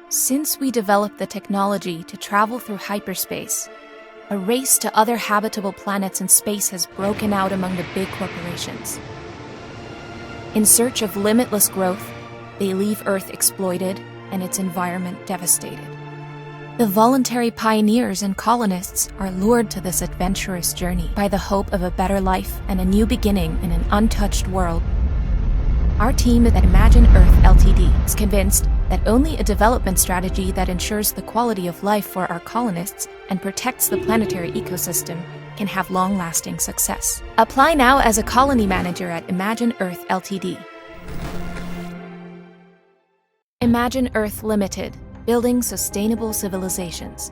Since we developed the technology to travel through hyperspace, a race to other habitable planets in space has broken out among the big corporations. In search of limitless growth, they leave Earth exploited and its environment devastated. The voluntary pioneers and colonists are lured to this adventurous journey by the hope of a better life and a new beginning in an untouched world. Our team at Imagine Earth Ltd. is convinced that only a development strategy that ensures the quality of life for our colonists and protects the planetary ecosystem can have long-lasting success. Apply now as a colony manager at Imagine Earth Ltd. Imagine Earth Limited, building sustainable civilizations.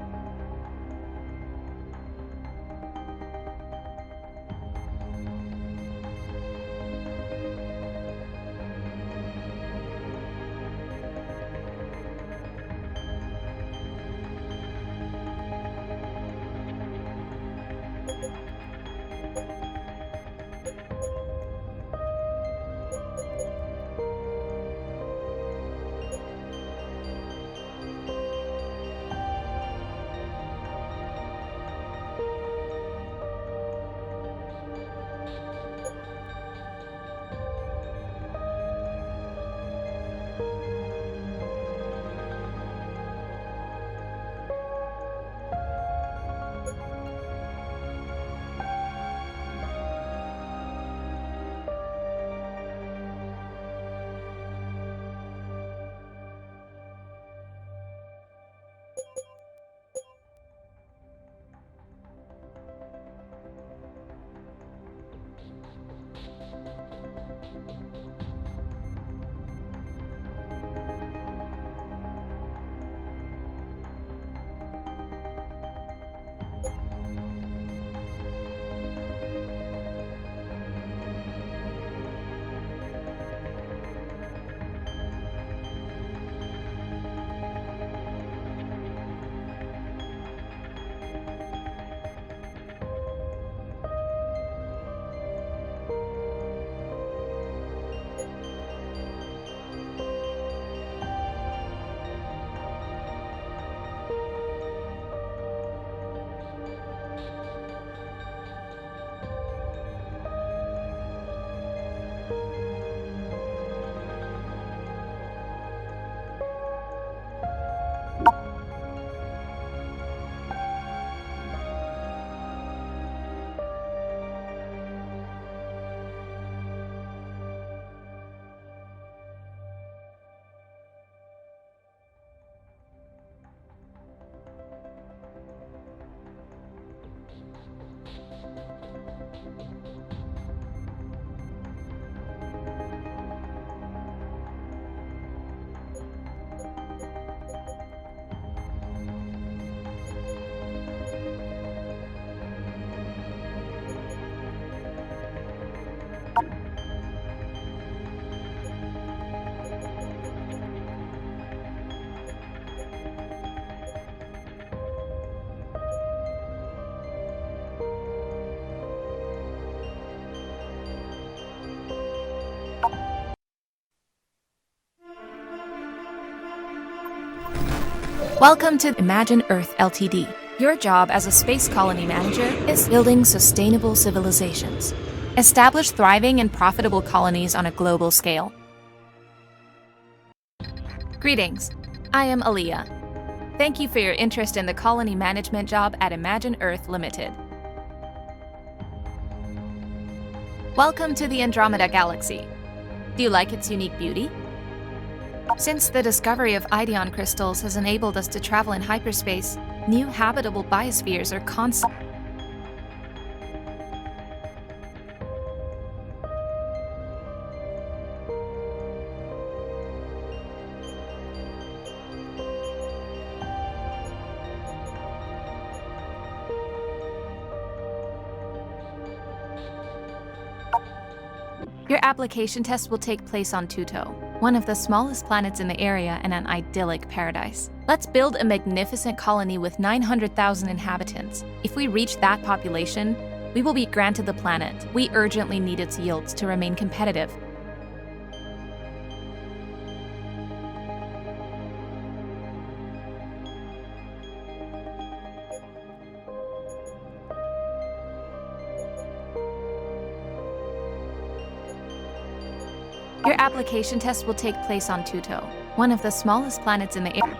Welcome to Imagine Earth Ltd. Your job as a space colony manager is building sustainable civilizations. Establish thriving and profitable colonies on a global scale. Greetings, I am Aaliyah. Thank you for your interest in the colony management job at Imagine Earth Limited. Welcome to the Andromeda Galaxy. Do you like its unique beauty? Since the discovery of Ideon crystals has enabled us to travel in hyperspace, new habitable biospheres are constantly. Your application test will take place on Tuto, one of the smallest planets in the area and an idyllic paradise. Let's build a magnificent colony with 900,000 inhabitants. If we reach that population, we will be granted the planet. We urgently need its yields to remain competitive. Your application test will take place on Pluto, one of the smallest planets in the area.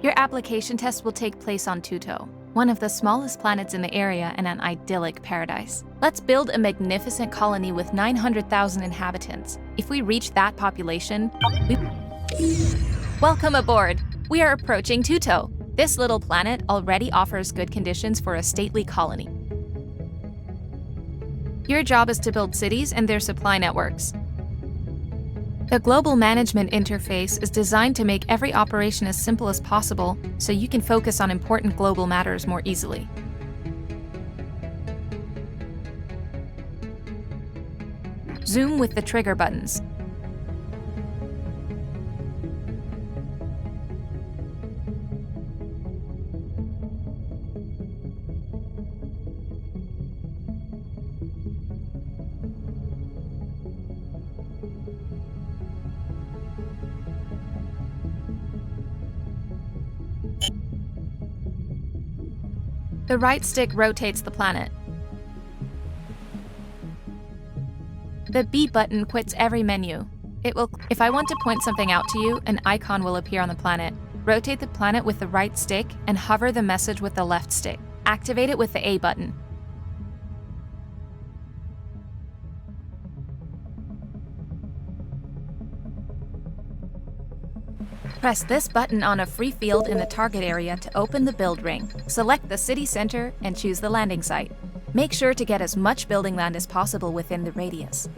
Your application test will take place on Pluto, one of the smallest planets in the area and an idyllic paradise. Let's build a magnificent colony with 900,000 inhabitants. If we reach that population, Welcome aboard! We are approaching Pluto. This little planet already offers good conditions for a stately colony. Your job is to build cities and their supply networks. The global management interface is designed to make every operation as simple as possible so you can focus on important global matters more easily. Zoom with the trigger buttons. The right stick rotates the planet. The B button quits every menu. If I want to point something out to you, an icon will appear on the planet. Rotate the planet with the right stick and hover the message with the left stick. Activate it with the A button. Press this button on a free field in the target area to open the build ring. Select the city center and choose the landing site. Make sure to get as much building land as possible within the radius.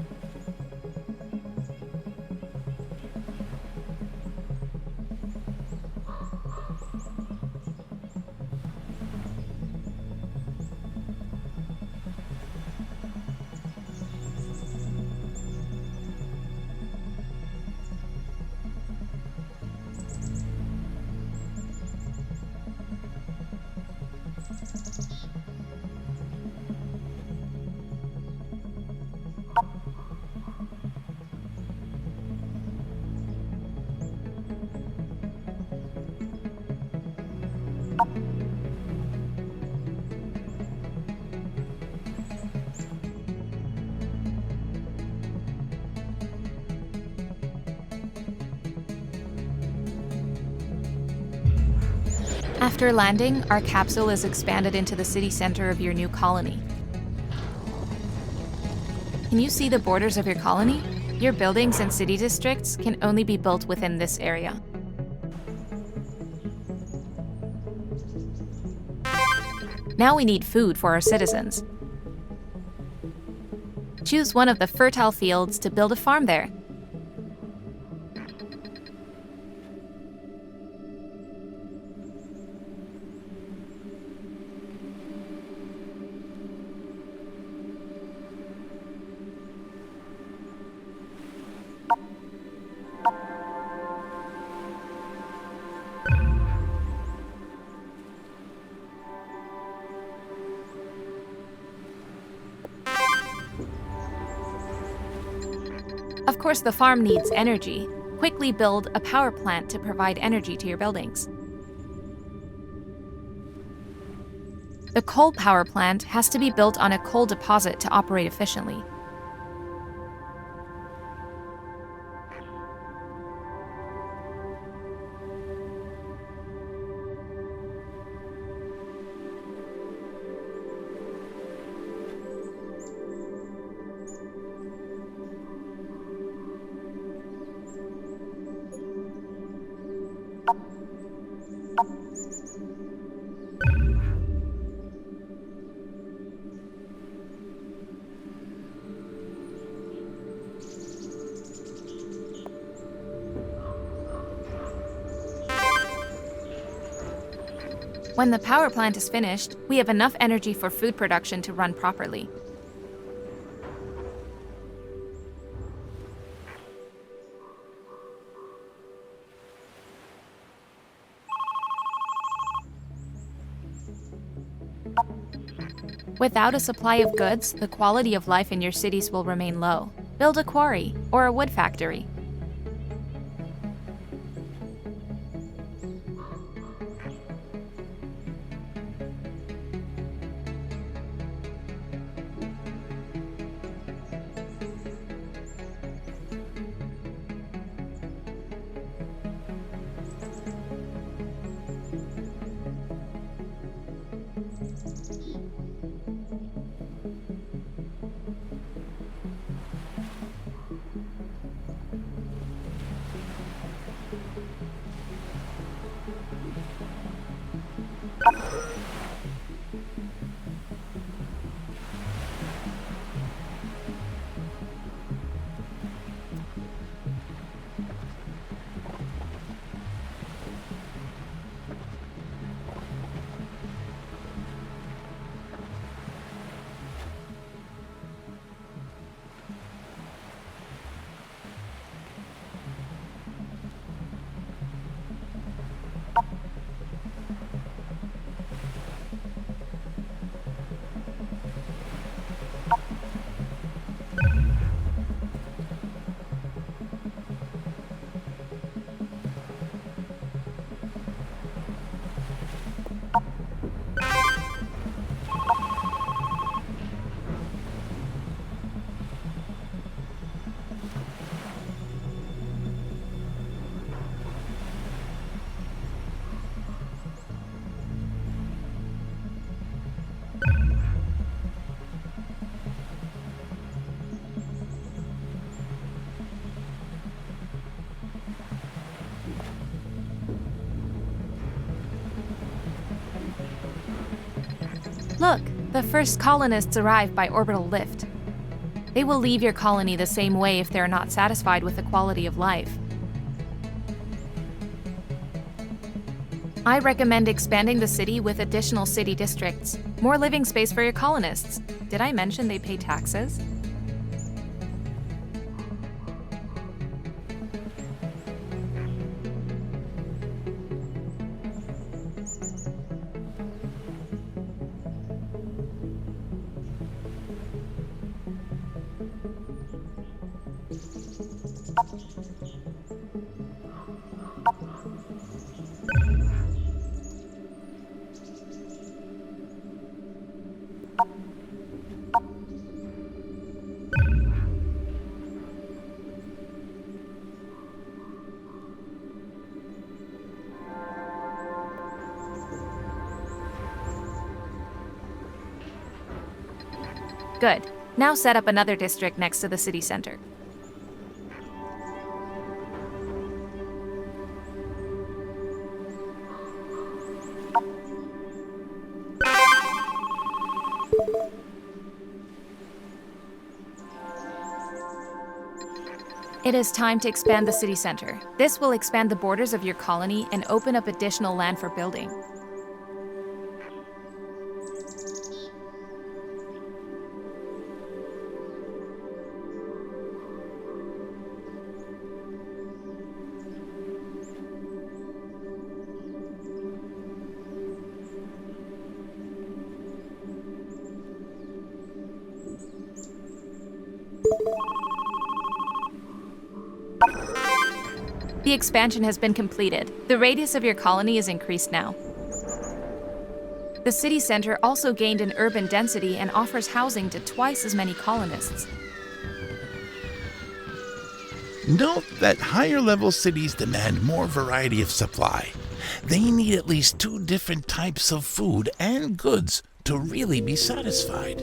After landing, our capsule is expanded into the city center of your new colony. Can you see the borders of your colony? Your buildings and city districts can only be built within this area. Now we need food for our citizens. Choose one of the fertile fields to build a farm there. Of course, the farm needs energy. Quickly build a power plant to provide energy to your buildings. The coal power plant has to be built on a coal deposit to operate efficiently. When the power plant is finished, we have enough energy for food production to run properly. Without a supply of goods, the quality of life in your cities will remain low. Build a quarry or a wood factory. Look, the first colonists arrive by orbital lift. They will leave your colony the same way if they're not satisfied with the quality of life. I recommend expanding the city with additional city districts, more living space for your colonists. Did I mention they pay taxes? Good. Now set up another district next to the city center. It is time to expand the city center. This will expand the borders of your colony and open up additional land for building. The expansion has been completed. The radius of your colony is increased now. The city center also gained in urban density and offers housing to twice as many colonists. Note that higher-level cities demand more variety of supply. They need at least 2 different types of food and goods to really be satisfied.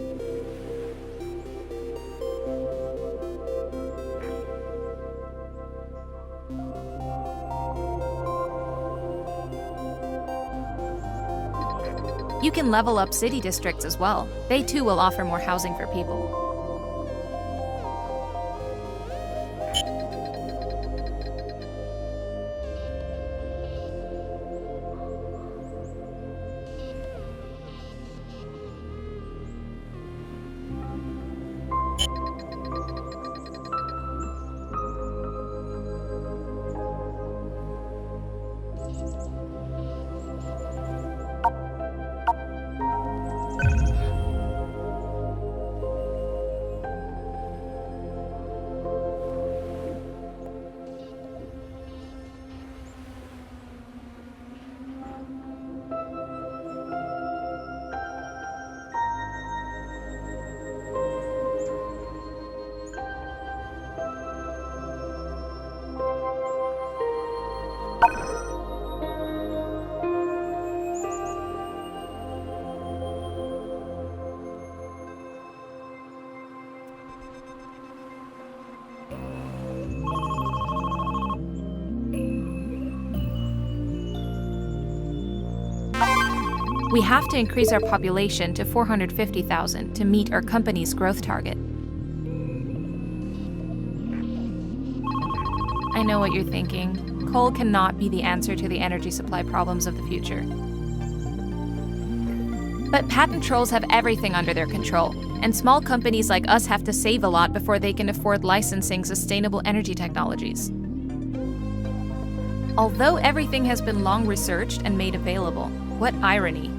You can level up city districts as well. They too will offer more housing for people. We have to increase our population to 450,000 to meet our company's growth target. I know what you're thinking. Coal cannot be the answer to the energy supply problems of the future. But patent trolls have everything under their control, and small companies like us have to save a lot before they can afford licensing sustainable energy technologies. Although everything has been long researched and made available, what irony.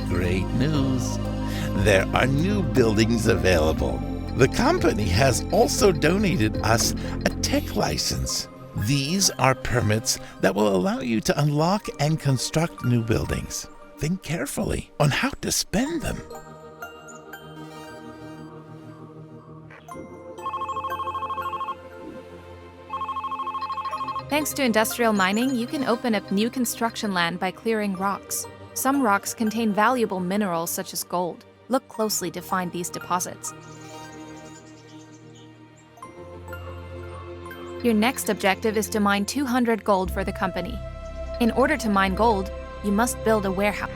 Great news. There are new buildings available. The company has also donated us a tech license. These are permits that will allow you to unlock and construct new buildings. Think carefully on how to spend them. Thanks to industrial mining, you can open up new construction land by clearing rocks. Some rocks contain valuable minerals such as gold. Look closely to find these deposits. Your next objective is to mine 200 gold for the company. In order to mine gold, you must build a warehouse.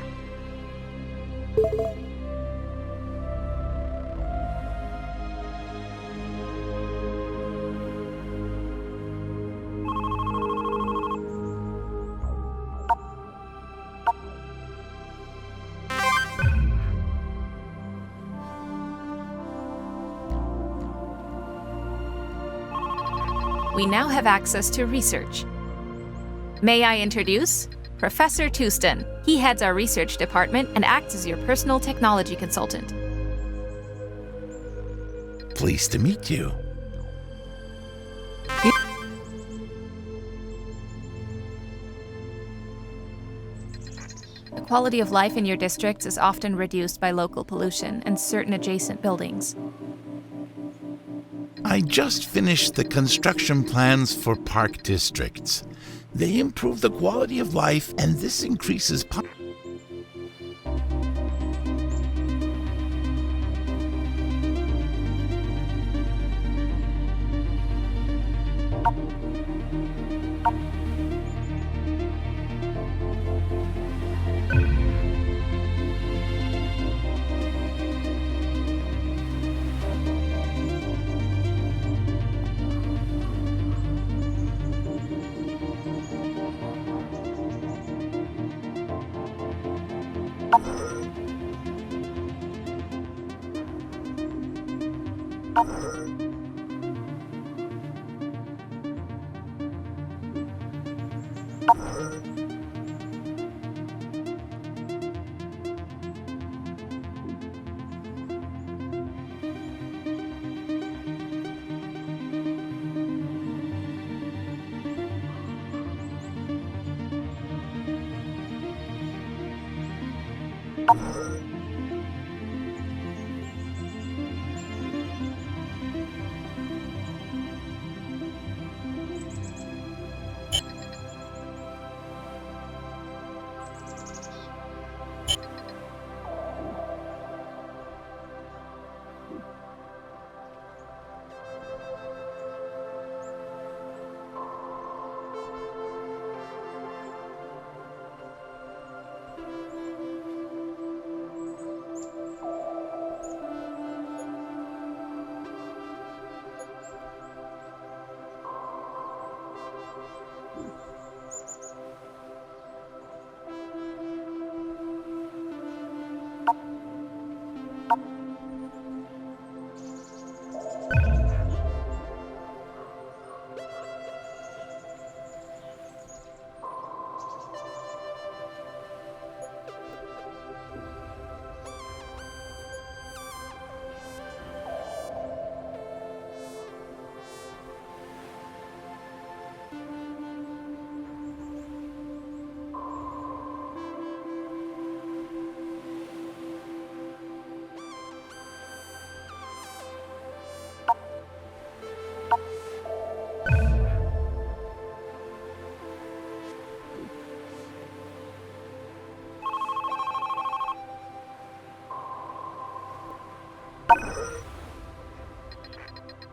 We now have access to research. May I introduce Professor Touston. He heads our research department and acts as your personal technology consultant. Pleased to meet you. The quality of life in your districts is often reduced by local pollution and certain adjacent buildings. I just finished the construction plans for park districts. They improve the quality of life, and this increases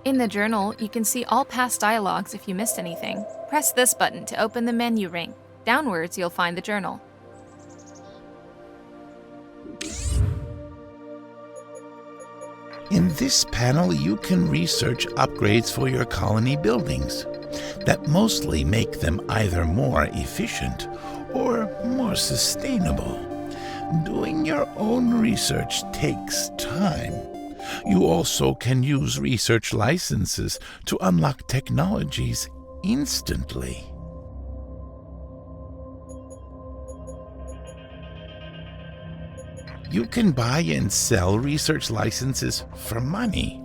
In the journal, you can see all past dialogues if you missed anything. Press this button to open the menu ring. Downwards, you'll find the journal. In this panel, you can research upgrades for your colony buildings that mostly make them either more efficient or more sustainable. Doing your own research takes time. You also can use research licenses to unlock technologies instantly. You can buy and sell research licenses for money.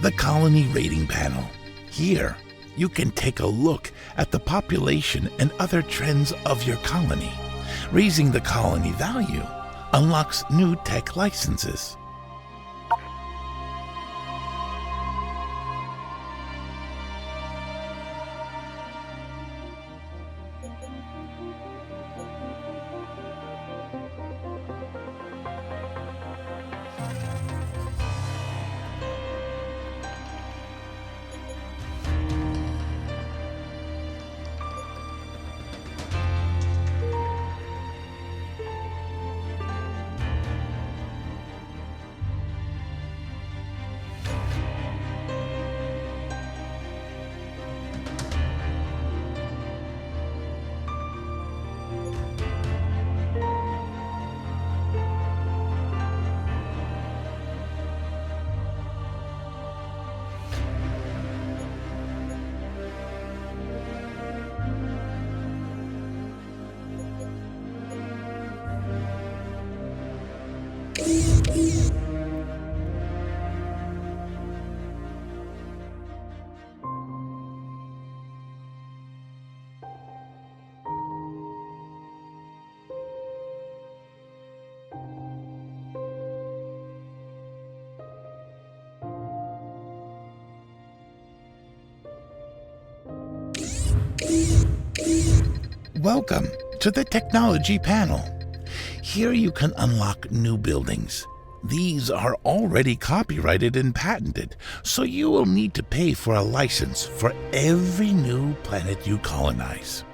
The Colony Rating Panel. Here, you can take a look at the population and other trends of your colony. Raising the colony value unlocks new tech licenses. Welcome to the Technology Panel. Here you can unlock new buildings. These are already copyrighted and patented, so you will need to pay for a license for every new planet you colonize.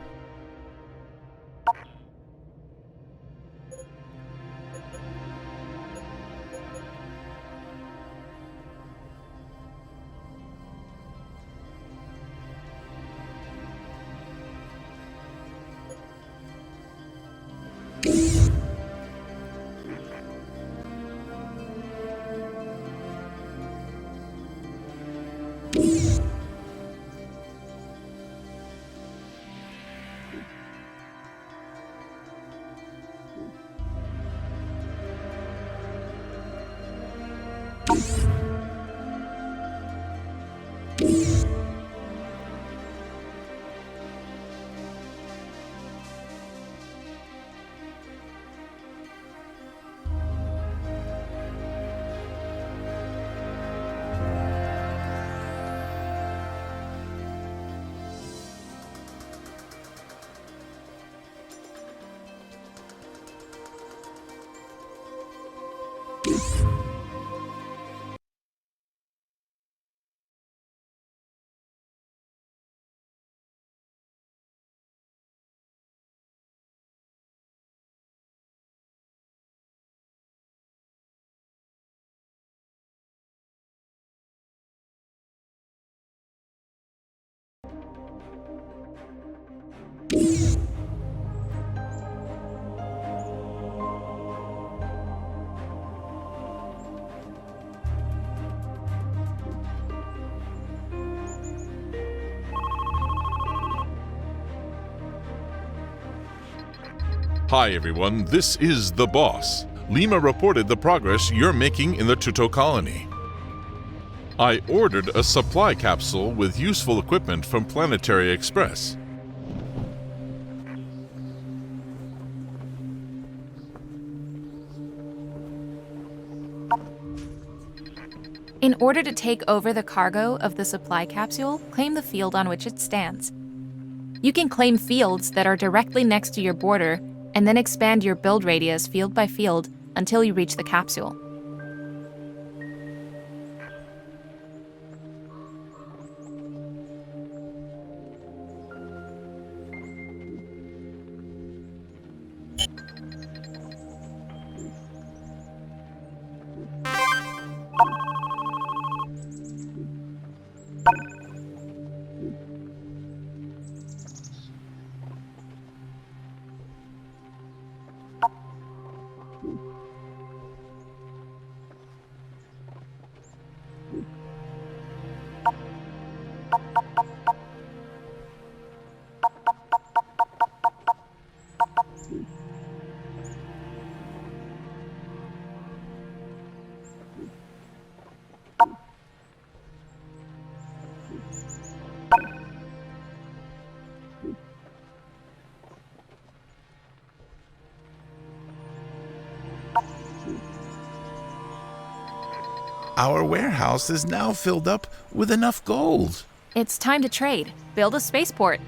Hi everyone, this is the boss. Lima reported the progress you're making in the Tuto colony. I ordered a supply capsule with useful equipment from Planetary Express. In order to take over the cargo of the supply capsule, claim the field on which it stands. You can claim fields that are directly next to your border and then expand your build radius field by field until you reach the capsule. Our warehouse is now filled up with enough gold. It's time to trade. Build a spaceport.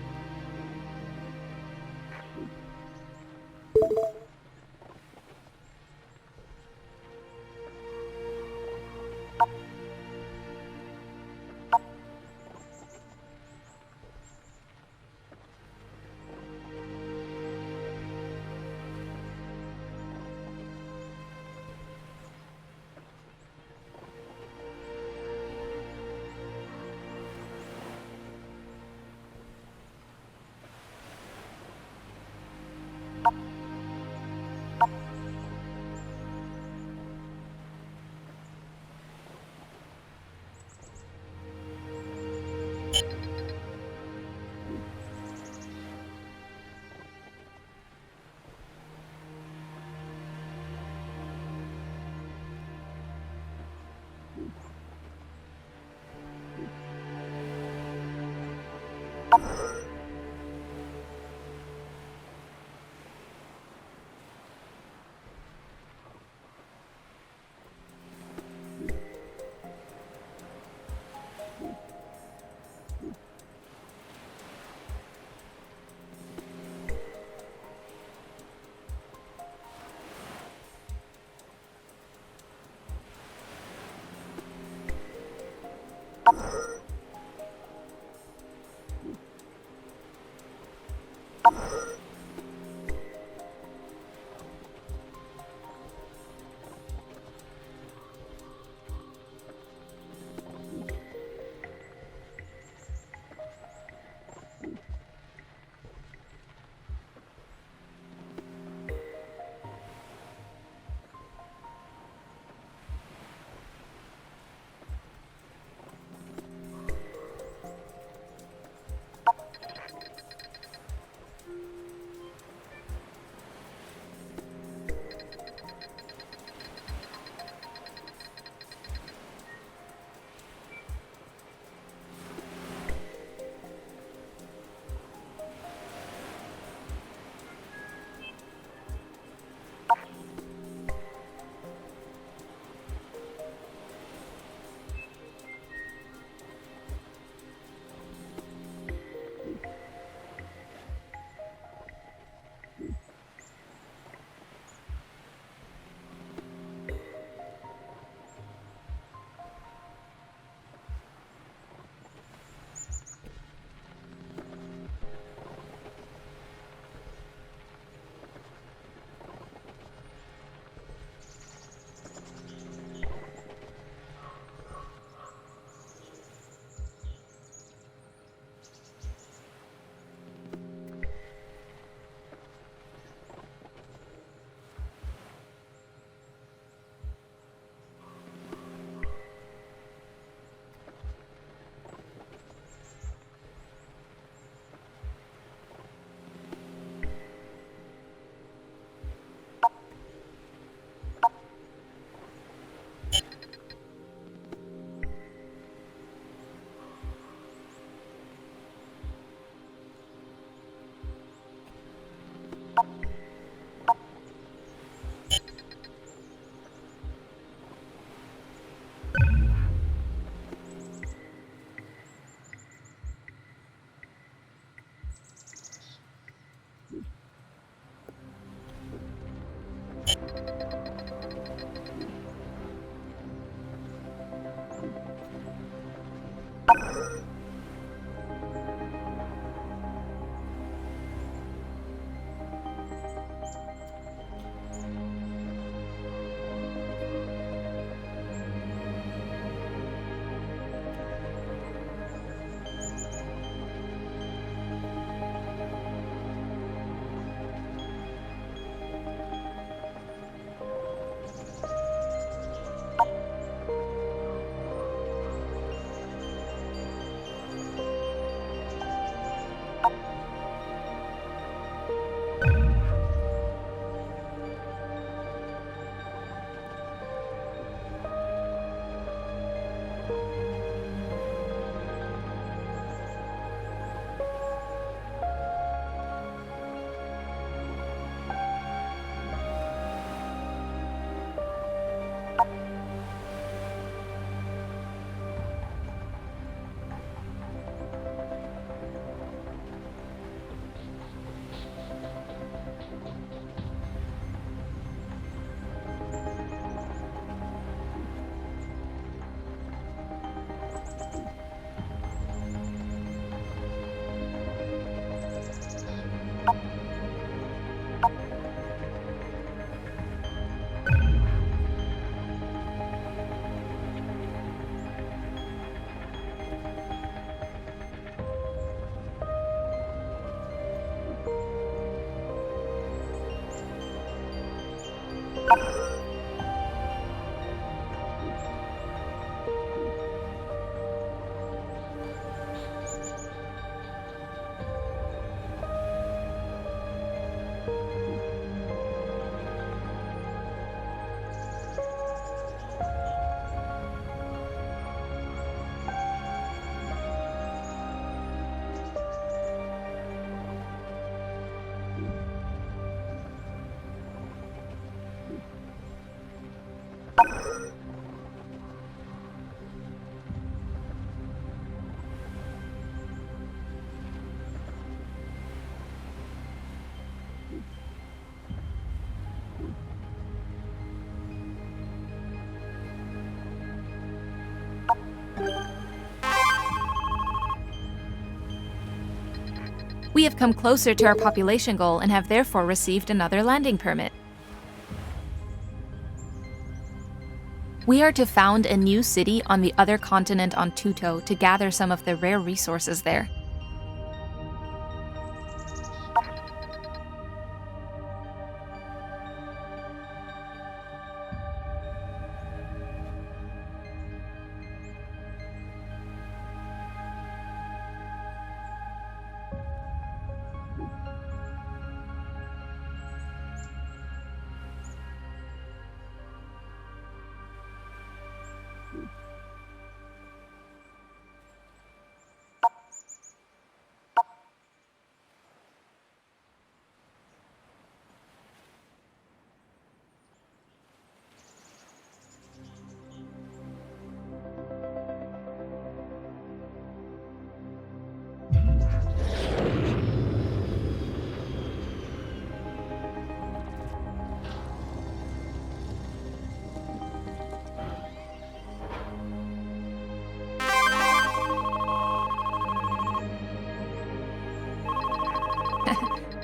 We have come closer to our population goal and have therefore received another landing permit. We are to found a new city on the other continent on Tuto to gather some of the rare resources there.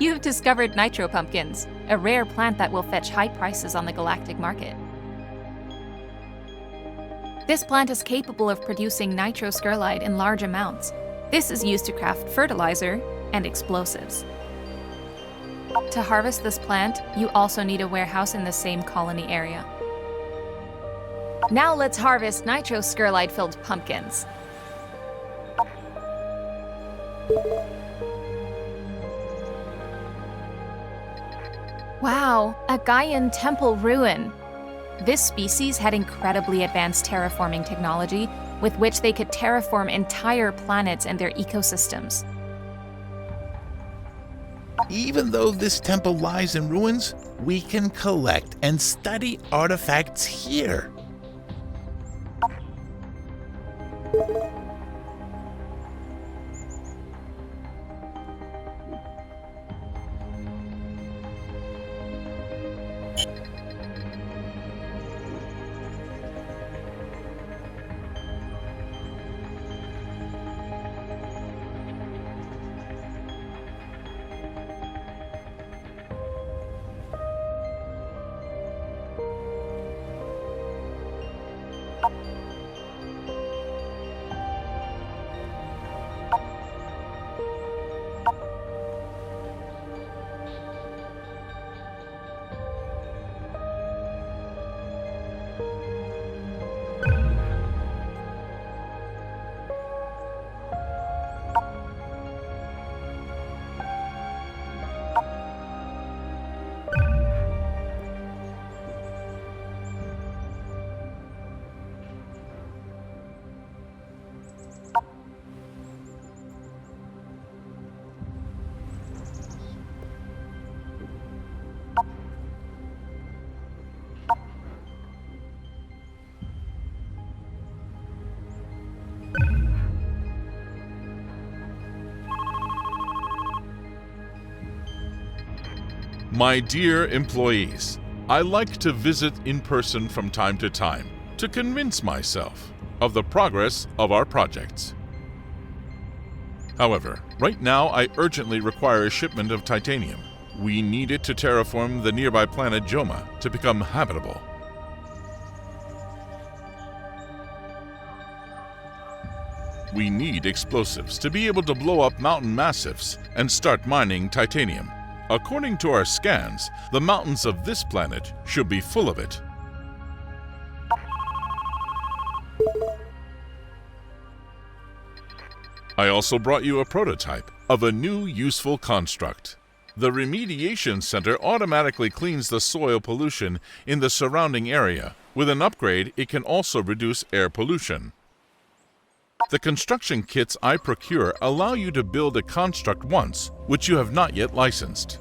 You have discovered nitro pumpkins, a rare plant that will fetch high prices on the galactic market. This plant is capable of producing nitroscurlide in large amounts. This is used to craft fertilizer and explosives. To harvest this plant, you also need a warehouse in the same colony area. Now let's harvest nitroscurlide-filled pumpkins. Wow, a Gaian temple ruin! This species had incredibly advanced terraforming technology with which they could terraform entire planets and their ecosystems. Even though this temple lies in ruins, we can collect and study artifacts here. My dear employees, I like to visit in person from time to time to convince myself of the progress of our projects. However, right now I urgently require a shipment of titanium. We need it to terraform the nearby planet Joma to become habitable. We need explosives to be able to blow up mountain massifs and start mining titanium. According to our scans, the mountains of this planet should be full of it. I also brought you a prototype of a new useful construct. The Remediation Center automatically cleans the soil pollution in the surrounding area. With an upgrade, it can also reduce air pollution. The construction kits I procure allow you to build a construct once, which you have not yet licensed.